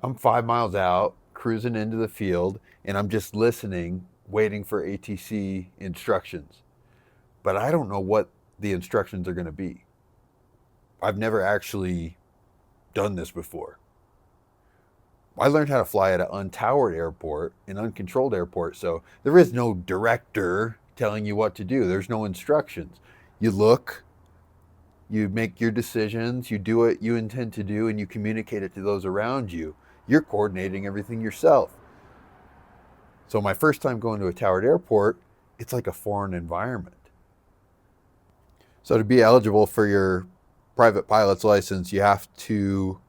I'm 5 miles out, cruising into the field, and I'm just listening, waiting for ATC instructions. But I don't know what the instructions are going to be. I've never actually done this before. I learned how to fly at an untowered airport, an uncontrolled airport, so there is no director telling you what to do. There's no instructions. You look, you make your decisions, you do what you intend to do, and you communicate it to those around you. You're coordinating everything yourself. So my first time going to a towered airport, it's like a foreign environment. So to be eligible for your private pilot's license, you have to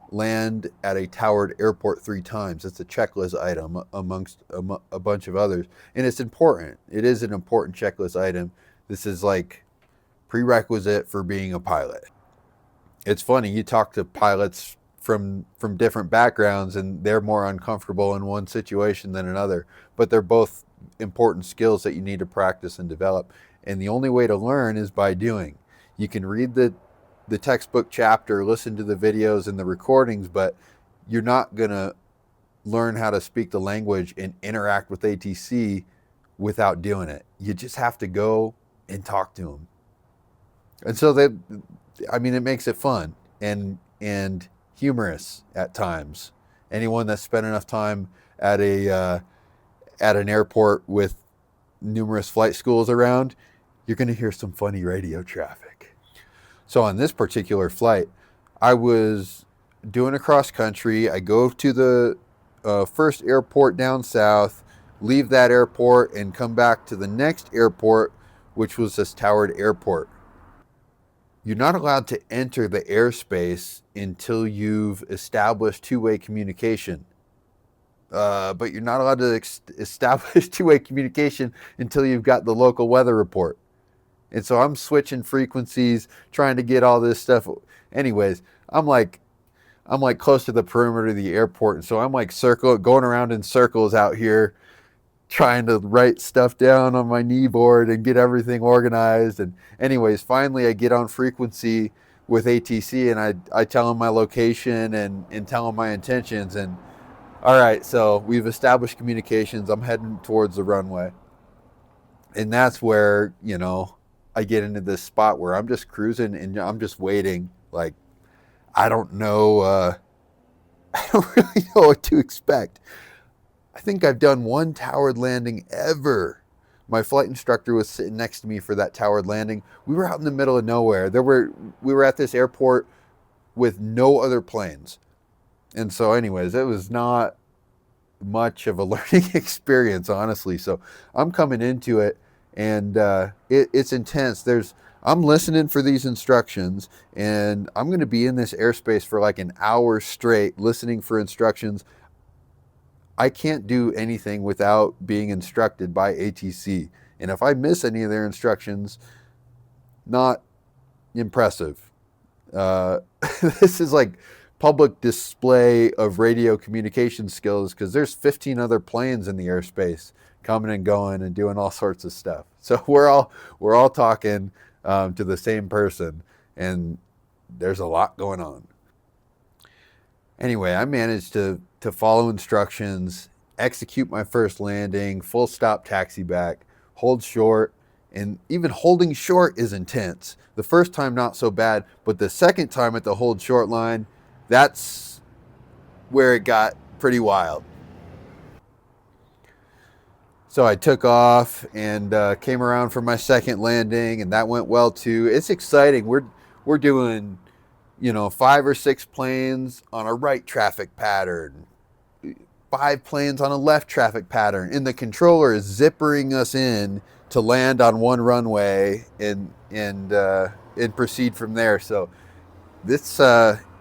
land at a towered airport 3 times. It's a checklist item amongst a bunch of others. And it's important. It is an important checklist item. This is like prerequisite for being a pilot. It's funny, you talk to pilots from different backgrounds and they're more uncomfortable in one situation than another, but they're both important skills that you need to practice and develop. And the only way to learn is by doing. You can read the textbook chapter, listen to the videos and the recordings, but you're not going to learn how to speak the language and interact with ATC without doing it. You just have to go and talk to them. And so it makes it fun and humorous at times. Anyone that's spent enough time at an airport with numerous flight schools around, you're going to hear some funny radio traffic. So on this particular flight, I was doing a cross country. I go to the first airport down south, leave that airport, and come back to the next airport, which was this towered airport. You're not allowed to enter the airspace until you've established two-way communication. But you're not allowed to establish two-way communication until you've got the local weather report. And so I'm switching frequencies, trying to get all this stuff. Anyways, I'm like close to the perimeter of the airport, and so I'm like going around in circles out here, trying to write stuff down on my kneeboard and get everything organized. And anyways, finally I get on frequency with ATC and I tell them my location and tell them my intentions. And all right, so we've established communications. I'm heading towards the runway. And that's where, I get into this spot where I'm just cruising and I'm just waiting. Like, I don't know, I don't really know what to expect. I think I've done one towered landing ever. My flight instructor was sitting next to me for that towered landing. We were out in the middle of nowhere. We were at this airport with no other planes. And so anyways, it was not much of a learning experience, honestly. So I'm coming into it and it's intense. I'm listening for these instructions and I'm going to be in this airspace for like an hour straight listening for instructions. I can't do anything without being instructed by ATC. And if I miss any of their instructions, not impressive. This is like public display of radio communication skills because there's 15 other planes in the airspace coming and going and doing all sorts of stuff. So we're all talking to the same person, and there's a lot going on. Anyway, I managed to follow instructions, execute my first landing, full stop taxi back, hold short, and even holding short is intense. The first time not so bad, but the second time at the hold short line, that's where it got pretty wild. So I took off and came around for my second landing, and that went well too. It's exciting. We're doing 5 or 6 planes on a right traffic pattern, 5 planes on a left traffic pattern, and the controller is zippering us in to land on one runway and proceed from there. So this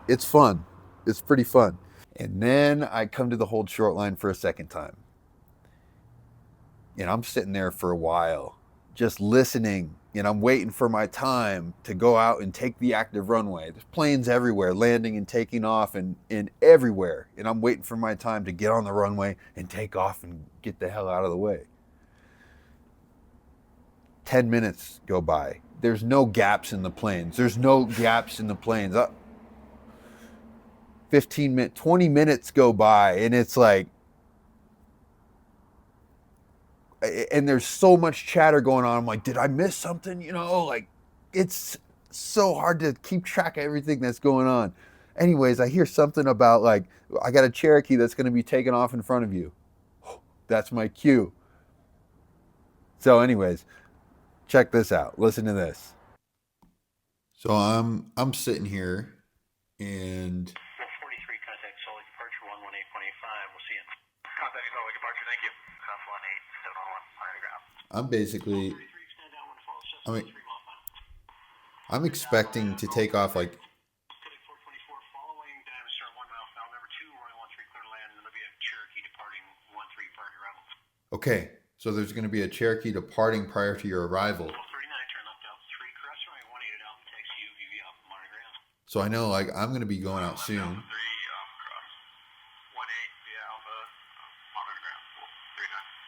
it's fun. It's pretty fun. And then I come to the hold short line for a second time. And I'm sitting there for a while, just listening, and I'm waiting for my time to go out and take the active runway. There's planes everywhere, landing and taking off and everywhere. And I'm waiting for my time to get on the runway and take off and get the hell out of the way. 10 minutes go by. There's no gaps in the planes. 15 minutes, 20 minutes go by, and it's like, and there's so much chatter going on. I'm like, did I miss something? Like, it's so hard to keep track of everything that's going on. Anyways, I hear something about, like, I got a Cherokee that's going to be taken off in front of you. That's my cue. So anyways, check this out. Listen to this. So I'm sitting here and 43, contact solid departure 118.85. We'll see you. Contact solid departure, thank you. 18711, higher ground. I'm basically, I mean, I'm expecting to take off like, following diameter start 1 mile, foul number 2, Royal 13 clear to land, and there'll be a Cherokee departing 13 prior to arrival. okay, so there's going to be a Cherokee departing prior to your arrival. 39, turn left out 3, cross runway 18 out, taxi UVV off monitor ground. So I know, like, I'm going to be going out soon. 3, cross 18 via Alpha, monitor ground.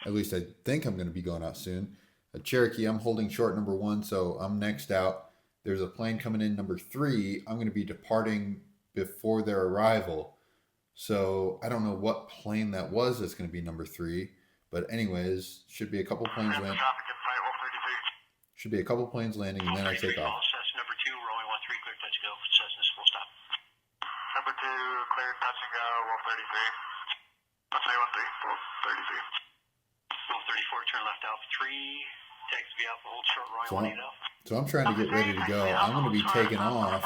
39. At least I think I'm going to be going out soon. A Cherokee, I'm holding short number 1, so I'm next out. There's a plane coming in number 3. I'm going to be departing before their arrival. So I don't know what plane that was that's going to be number 3. But anyways, should be a couple planes landing. Should be a couple planes landing, and then I take off. Cessna number 2, rolling 13, clear touch go. Cessna full stop. Number 2, clear touch and go. Roll 33. Let's say 13, 33. Roll 34, turn left out 3. Taxi via Alpha, hold short, rolling 18 out. So I'm trying to get ready to go. I'm going to be taking off.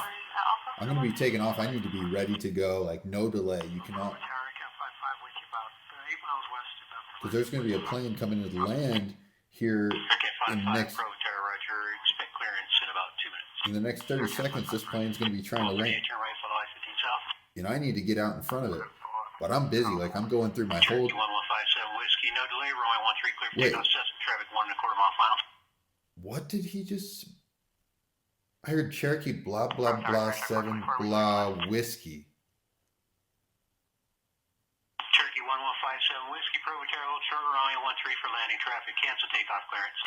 I need to be ready to go, like, no delay. You cannot. Because there's going to be a plane coming to land here in the next. In the next 30 seconds, this plane's going to be trying to land. And I need to get out in front of it. But I'm busy. Like, I'm going through my whole. Wait. What did he just? I heard Cherokee blah blah blah 7 blah whiskey. Cherokee 1157 whiskey, Provoterra, hold short runway 13 for landing traffic. Cancel takeoff clearance.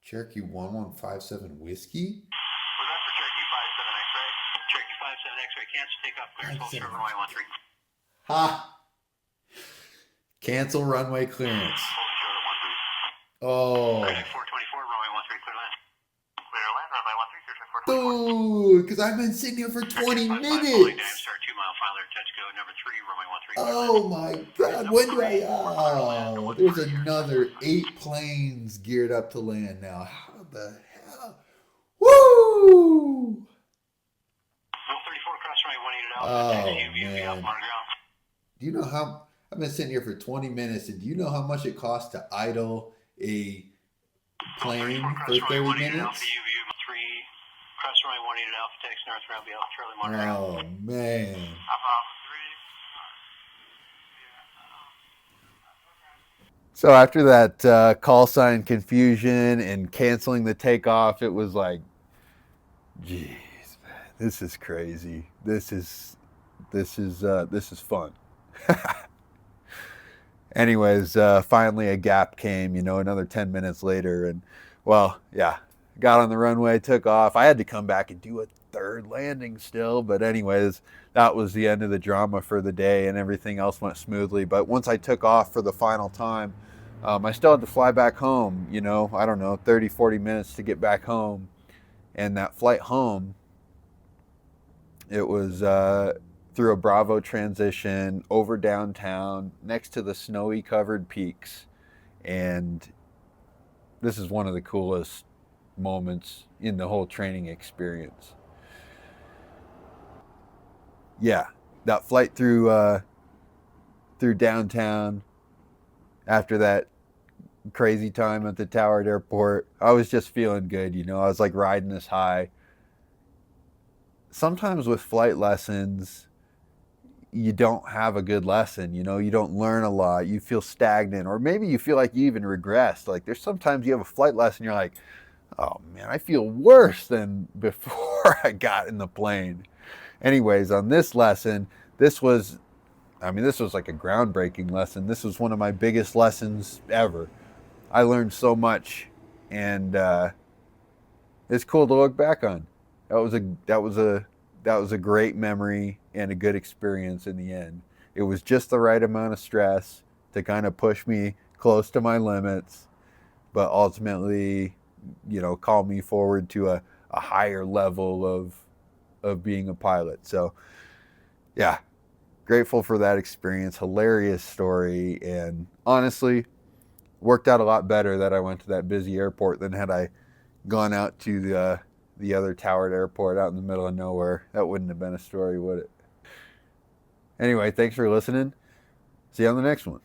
Cherokee 1157 whiskey? Was that for Cherokee 57 X-ray? Cherokee 57 X-ray, cancel takeoff clearance. Hold short runway 13. Ha! Cancel runway clearance. Oh. 424, runway 13, clear land. Clear land, runway 13, clear 424. Dude, because I've been sitting here for 20 minutes. Start 2 mile, final touch go, number 3, runway 13. Oh my God, when do I? Oh, there's another 8 planes geared up to land now. How the hell? Woo! 34, cross runway 18 out. Oh, man. Do you know how? I've been sitting here for 20 minutes, and do you know how much it costs to idle a plane for 30 minutes? Oh, man. So after that call sign confusion and canceling the takeoff, it was like, geez, man, this is crazy. This is fun. Anyways, finally a gap came, another 10 minutes later. And, well, yeah, got on the runway, took off. I had to come back and do a third landing still. But anyways, that was the end of the drama for the day, and everything else went smoothly. But once I took off for the final time, I still had to fly back home, I don't know, 30, 40 minutes to get back home. And that flight home, it was through a Bravo transition over downtown next to the snowy covered peaks. And this is one of the coolest moments in the whole training experience. Yeah, that flight through downtown after that crazy time at the Tower Airport, I was just feeling good, I was like riding this high. Sometimes with flight lessons, you don't have a good lesson, you don't learn a lot, you feel stagnant, or maybe you feel like you even regressed. Like, there's sometimes you have a flight lesson, you're like, oh man, I feel worse than before I got in the plane. Anyways, on this lesson, this was like a groundbreaking lesson. This was one of my biggest lessons ever. I learned so much, and it's cool to look back on. That was that was a great memory and a good experience in the end. It was just the right amount of stress to kind of push me close to my limits, but ultimately, call me forward to a higher level of being a pilot. So, yeah, grateful for that experience. Hilarious story, and honestly, worked out a lot better that I went to that busy airport than had I gone out to the other towered airport out in the middle of nowhere. That wouldn't have been a story, would it? Anyway, thanks for listening. See you on the next one.